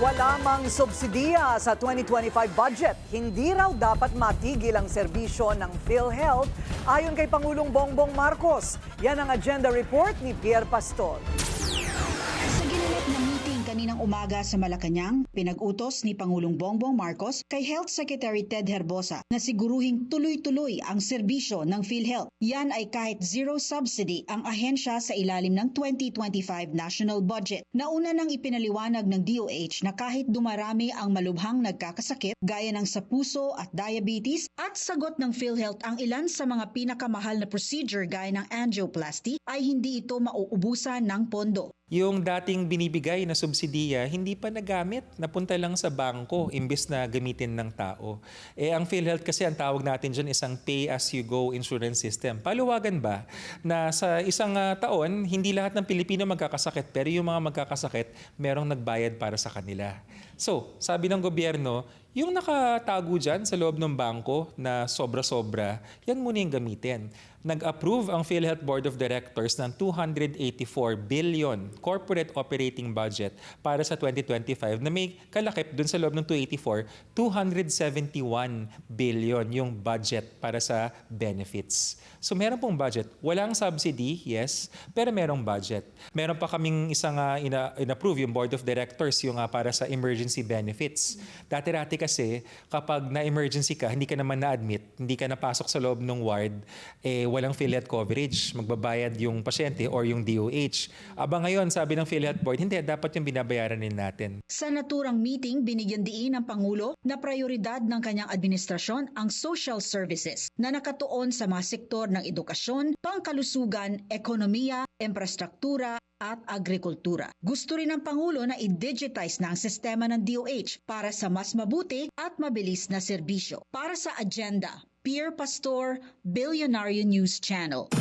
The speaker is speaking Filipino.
Wala mang subsidiya sa 2025 budget. Hindi raw dapat matigil ang serbisyo ng PhilHealth ayon kay Pangulong Bongbong Marcos. Yan ang agenda report ni Pierre Pastor. Sa ginanap na meeting kaninang umaga sa Malacanang, pinag-utos ni Pangulong Bongbong Marcos kay Health Secretary Ted Herbosa na siguruhing tuloy-tuloy ang serbisyo ng PhilHealth. Yan ay kahit zero subsidy ang ahensya sa ilalim ng 2025 national budget. Nauna nang ipinaliwanag ng DOH na kahit dumarami ang malubhang nagkakasakit gaya ng sa puso at diabetes at sagot ng PhilHealth ang ilan sa mga pinakamahal na procedure gaya ng angioplasty ay hindi ito mauubusan ng pondo. Yung dating binibigay na subsidiya, hindi pa nagamit. Napunta lang sa bangko imbes na gamitin ng tao. Ang PhilHealth kasi ang tawag natin dyan isang pay-as-you-go insurance system. Paluwagan ba na sa isang taon, hindi lahat ng Pilipino magkakasakit, pero yung mga magkakasakit, merong nagbayad para sa kanila. So, sabi ng gobyerno, yung nakatago dyan sa loob ng bangko na sobra-sobra, yan muna yung gamitin. Nag-approve ang PhilHealth Board of Directors ng 284 billion corporate operating budget para sa 2025 na may kalakip dun sa loob ng 284, 271 billion yung budget para sa benefits. So meron pong budget. Walang subsidy, yes, pero merong budget. Meron pa kaming isang in-approve yung Board of Directors yung para sa emergency benefits. Dati-rati kasi kapag na-emergency ka, hindi ka naman na-admit, hindi ka napasok sa loob ng ward, walang PhilHealth coverage. Magbabayad yung pasyente or yung DOH. Aba ngayon, sabi ng PhilHealth Board, hindi, dapat yung binabayaran din natin. Sa naturang meeting, binigyan diin ng Pangulo na prioridad ng kanyang administrasyon ang social services na nakatuon sa mga sektor ng edukasyon, pangkalusugan, ekonomiya, infrastruktura, at agrikultura. Gusto rin ng Pangulo na i-digitize na ang sistema ng DOH para sa mas mabuti at mabilis na serbisyo. Para sa agenda, Pierre Pastor, Billionaire News Channel.